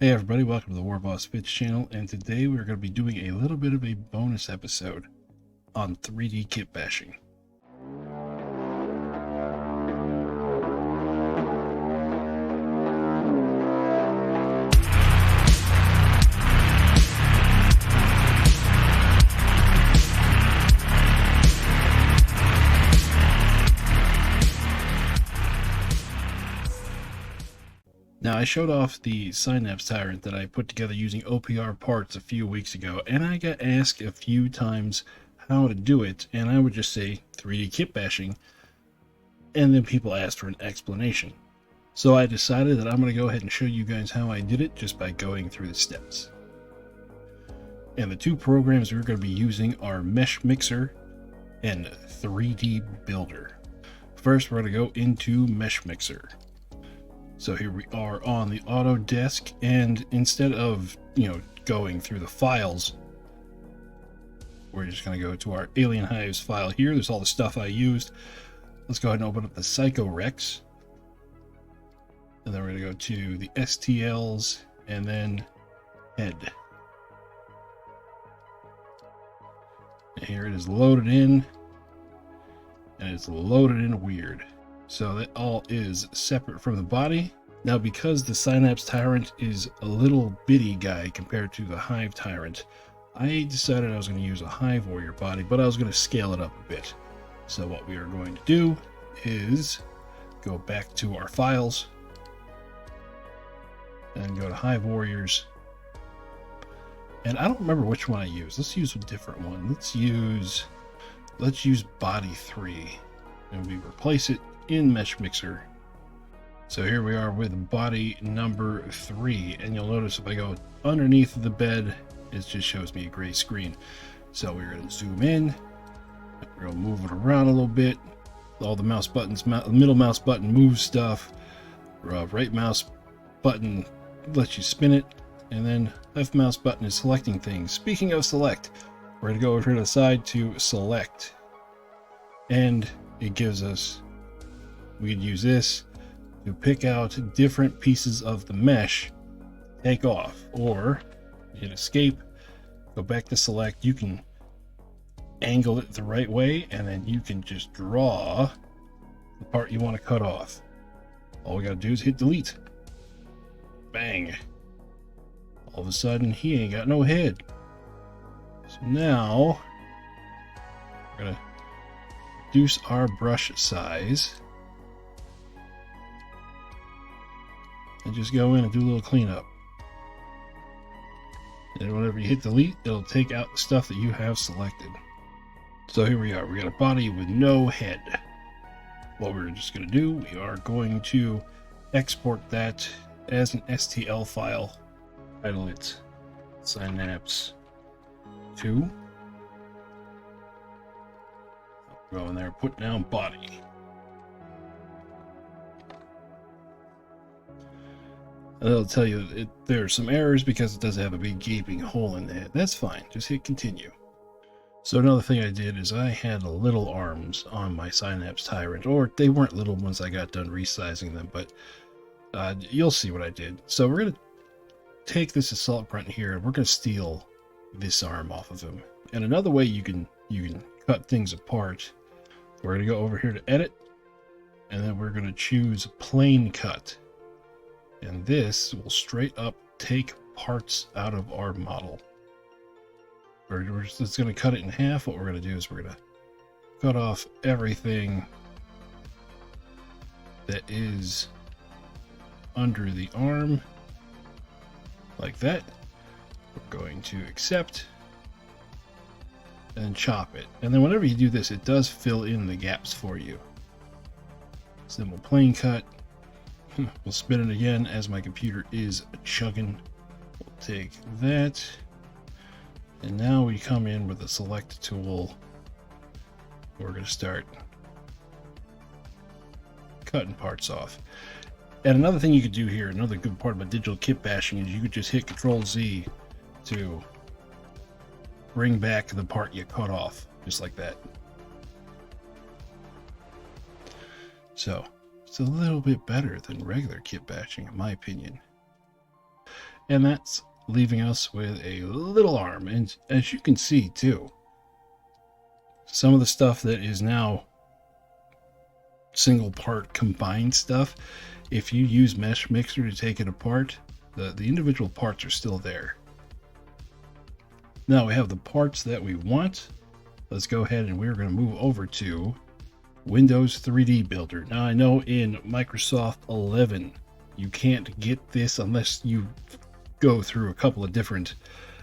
Hey everybody, welcome to the warbossfitz channel, and today we're going to be doing a little bit of a bonus episode on 3D kit bashing. Now, I showed off the Synapse Tyrant that I put together using OPR parts a few weeks ago, and I got asked a few times how to do it, and I would just say 3D kit bashing, and then people asked for an explanation. So I decided that I'm going to go ahead and show you guys how I did it just by going through the steps. And the two programs we're going to be using are Meshmixer and 3D Builder. First, we're going to go into Meshmixer. So here we are on the Autodesk, and instead of, going through the files, we're just going to go to our Alien Hives file here. There's all the stuff I used. Let's go ahead and open up the Psycho Rex. And then we're going to go to the STLs and then head. And here it is loaded in, and it's loaded in weird. So that all is separate from the body. Now, because the Synapse Tyrant is a little bitty guy compared to the Hive Tyrant, I decided I was going to use a Hive Warrior body, but I was going to scale it up a bit. So what we are going to do is go back to our files and go to Hive Warriors. And I don't remember which one I used. Let's use a different one. Let's use body 3, and we replace it in Meshmixer. So here we are with body number 3, and you'll notice if I go underneath the bed, it just shows me a gray screen. So we're going to zoom in, we're going to move it around a little bit. All the mouse buttons, middle mouse button moves stuff, right mouse button lets you spin it, and then left mouse button is selecting things. Speaking of select, we're going to go over here to the side to select, and it gives us, we could use this to pick out different pieces of the mesh, take off, or hit escape, go back to select. You can angle it the right way, and then you can just draw the part you want to cut off. All we got to do is hit delete. Bang. All of a sudden, he ain't got no head. So now, we're going to reduce our brush size and just go in and do a little cleanup. And whenever you hit delete, it'll take out the stuff that you have selected. So here we are. We got a body with no head. What we're just going to do, we are going to export that as an STL file. Title it Synapse 2. Go in there, put down body. And it'll tell you there are some errors because it does have a big gaping hole in the head. That's fine. Just hit continue. So another thing I did is I had little arms on my Synapse Tyrant, or they weren't little ones. I got done resizing them, but you'll see what I did. So we're going to take this assault grunt here, and we're going to steal this arm off of him. And another way you can cut things apart, we're going to go over here to edit, and then we're going to choose plane cut. And this will straight up take parts out of our model. We're just going to cut it in half. What we're going to do is we're going to cut off everything that is under the arm, like that. We're going to accept and chop it. And then whenever you do this, it does fill in the gaps for you. So then we'll plane cut. We'll spin it again as my computer is chugging. We'll take that. And now we come in with the select tool. We're going to start cutting parts off. And another thing you could do here, another good part about digital kit bashing, is you could just hit Control-Z to bring back the part you cut off, just like that. So it's a little bit better than regular kit bashing, in my opinion. And that's leaving us with a little arm. And as you can see too, some of the stuff that is now single part combined stuff, if you use Meshmixer to take it apart, the individual parts are still there. Now we have the parts that we want. Let's go ahead and we're going to move over to Windows 3D Builder. Now I know in Microsoft 11 you can't get this unless you go through a couple of different,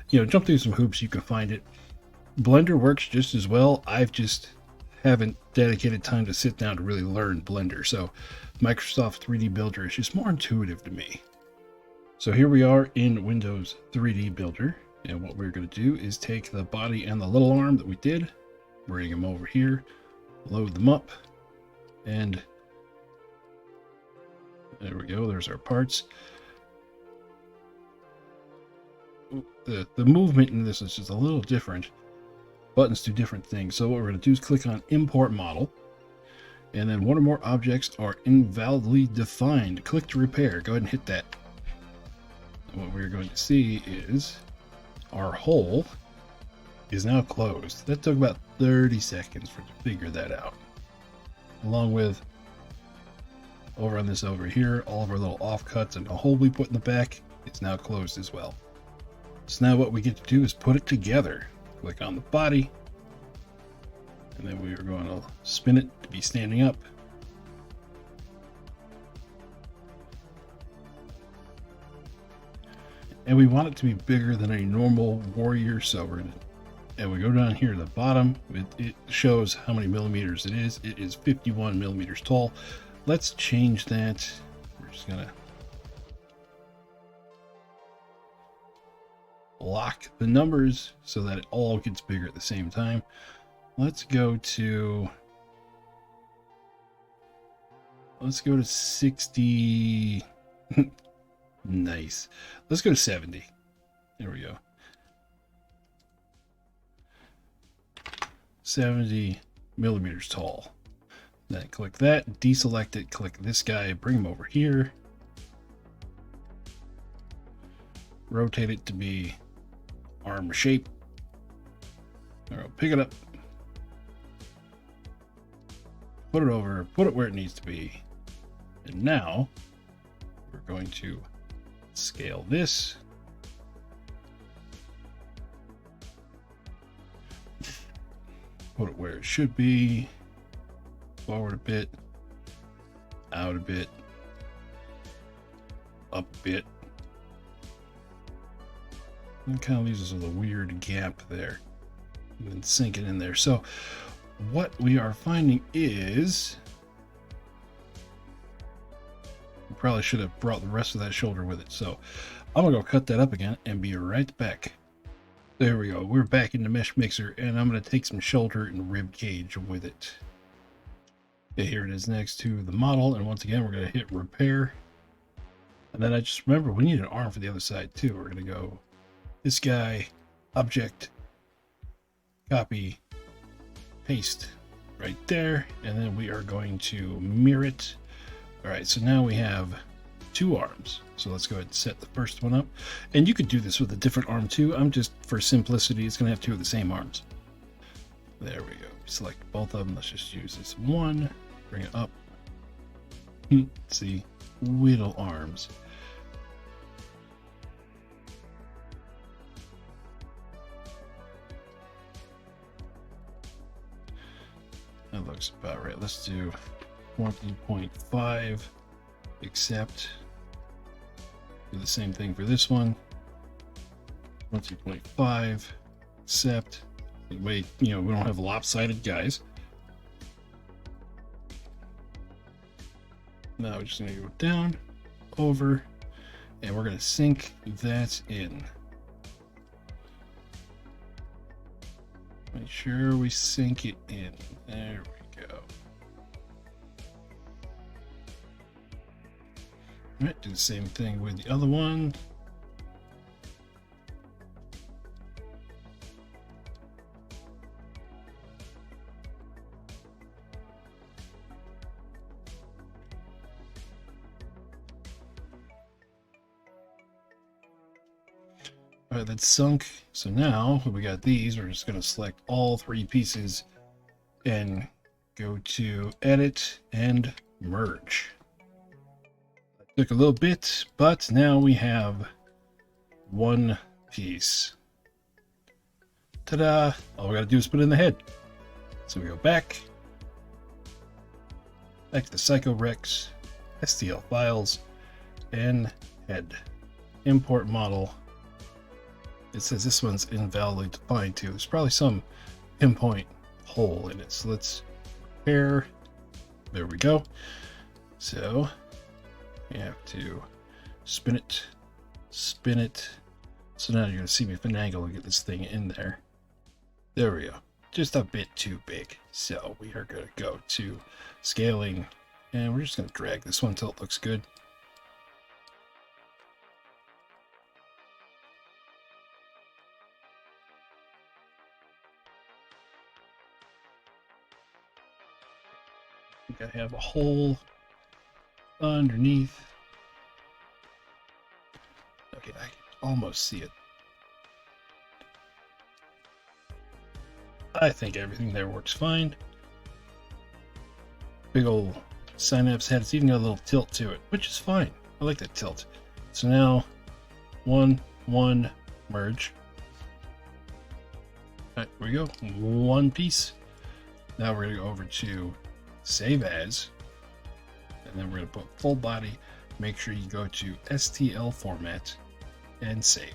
jump through some hoops, you can find it. Blender works just as well. I've just haven't dedicated time to sit down to really learn Blender. So Microsoft 3D Builder is just more intuitive to me. So here we are in Windows 3D Builder. And what we're going to do is take the body and the little arm that we did, bring them over here, load them up, and there we go. There's our parts. The movement in this is just a little different. Buttons do different things. So what we're going to do is click on Import Model, and then one or more objects are invalidly defined. Click to repair. Go ahead and hit that. And what we're going to see is our hole is now closed. That took about 30 seconds to figure that out. Along with over on this over here, all of our little offcuts and the hole we put in the back is now closed as well. So now what we get to do is put it together. Click on the body, and then we are going to spin it to be standing up. And we want it to be bigger than a normal warrior, so we're going to, and we go down here to the bottom, it shows how many millimeters it is. It is 51 millimeters tall. Let's change that. We're just going to lock the numbers so that it all gets bigger at the same time. Let's go to 60. Nice. Let's go to 70. There we go. 70 millimeters tall. Then click that, deselect it, click this guy, bring him over here. Rotate it to be arm shape. All right, pick it up. Put it over, put it where it needs to be. And now we're going to scale this. Put it where it should be. Forward a bit. Out a bit. Up a bit. And kind of leaves us with a weird gap there. And then sink it in there. So what we are finding is we probably should have brought the rest of that shoulder with it. So I'm gonna go cut that up again and be right back. There we go. We're back in the Meshmixer, and I'm gonna take some shoulder and rib cage with it. Okay, here it is next to the model, and once again we're gonna hit repair. And then I just remember we need an arm for the other side too. We're gonna go this guy, object, copy, paste right there, and then we are going to mirror it. All right, so now we have two arms. So let's go ahead and set the first one up. And you could do this with a different arm too. I'm just, for simplicity, it's gonna have two of the same arms. There we go. Select both of them. Let's just use this one. Bring it up. See, little arms. That looks about right. Let's do 20.5, accept. Do the same thing for this one. 20.5, accept. Wait, we don't have lopsided guys. Now we're just going to go down, over, and we're going to sink that in. Make sure we sink it in. There we go. All right, do the same thing with the other one. All right, that's sunk. So now we got these. We're just going to select all 3 pieces and go to edit and merge. It took a little bit, but now we have 1 piece. Ta-da! All we got to do is put it in the head. So we go back to Psycho Rex, STL files, and head. Import model. It says this one's invalidly defined too. There's probably some pinpoint hole in it. So let's pair. There we go. So we have to spin it. So now you're going to see me finagle and get this thing in there. There we go. Just a bit too big. So we are going to go to scaling, and we're just going to drag this one until it looks good. I think I have a hole underneath. Okay, I can almost see it. I think everything there works fine. Big old synapse head. It's even got a little tilt to it, which is fine. I like that tilt. So now, 1, 1, merge. Alright, here we go. 1 piece. Now we're going to go over to save as. And then we're going to put full body. Make sure you go to STL format and save.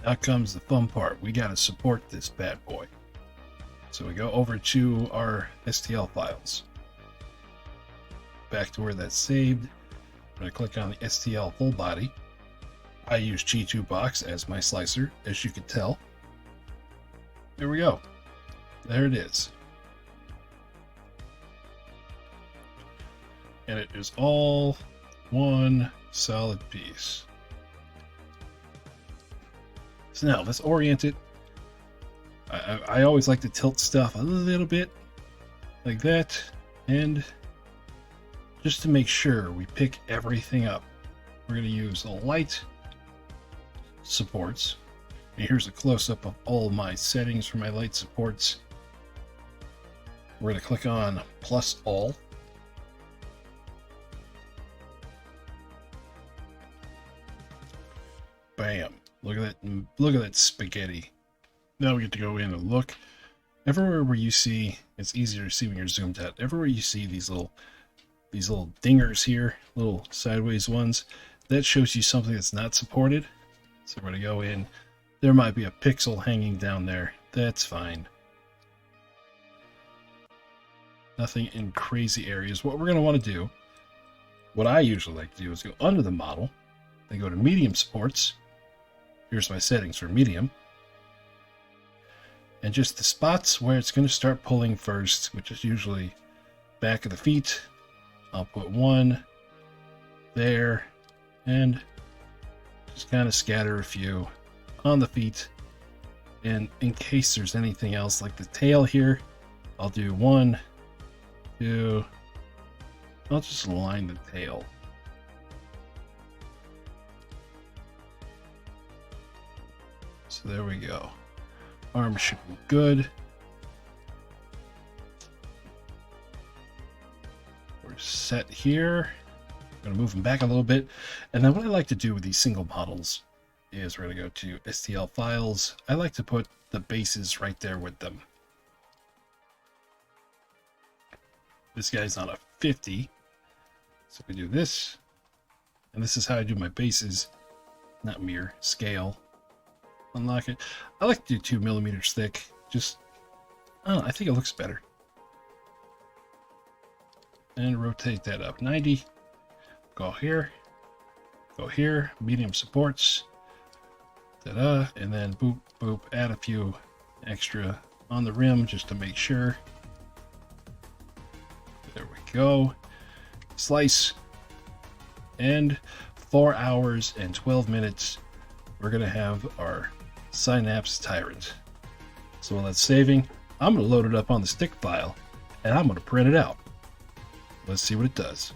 Now comes the fun part. We got to support this bad boy. So we go over to our STL files. Back to where that's saved. I'm going to click on the STL full body. I use Kitbash as my slicer, as you can tell. There we go. There it is. And it is all one solid piece. So now let's orient it. I always like to tilt stuff a little bit like that, and just to make sure we pick everything up, we're going to use light supports. And here's a close-up of all my settings for my light supports. We're going to click on plus all. Bam. Look at that. Look at that spaghetti. Now we get to go in and look. Everywhere where you see, it's easier to see when you're zoomed out. Everywhere you see these little dingers here, little sideways ones, that shows you something that's not supported. So we're going to go in. There might be a pixel hanging down there. That's fine. Nothing in crazy areas. What we're going to want to do, what I usually like to do, is go under the model, then go to medium supports. Here's my settings for medium. And just the spots where it's going to start pulling first, which is usually back of the feet. I'll put 1 there, and just kind of scatter a few on the feet. And in case there's anything else like the tail here, I'll do 1, 2. I'll just line the tail. So there we go. Arm should be good. We're set here. I'm going to move them back a little bit. And then what I like to do with these single models is we're going to go to STL files. I like to put the bases right there with them. This guy's on a 50. So we do this. And this is how I do my bases. Not mirror, scale. Unlock it. I like to do 2 millimeters thick. Just, I don't know, I think it looks better. And rotate that up 90. Go here. Go here. Medium supports. Ta-da. And then boop, boop. Add a few extra on the rim just to make sure. There we go. Slice. And 4 hours and 12 minutes. We're going to have our Synapse Tyrant. So while that's saving, I'm going to load it up on the stick file, and I'm going to print it out. Let's see what it does.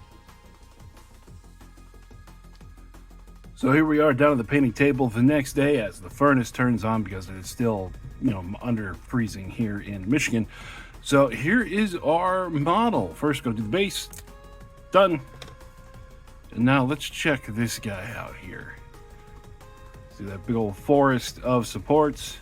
So here we are down at the painting table the next day as the furnace turns on because it is still, under freezing here in Michigan. So here is our model. First, go to the base. Done. And now let's check this guy out here. See that big old forest of supports.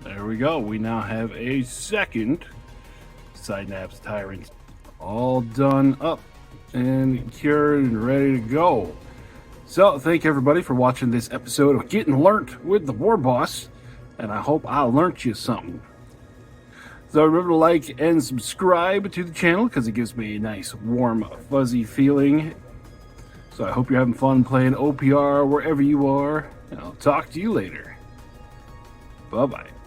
There we go. We now have a second Synapse Tyrant all done up and cured and ready to go. So thank everybody for watching this episode of Getting Learnt with the War Boss, and I hope I learnt you something. So remember to like and subscribe to the channel because it gives me a nice warm fuzzy feeling. So I hope you're having fun playing OPR wherever you are, and I'll talk to you later. Bye-bye.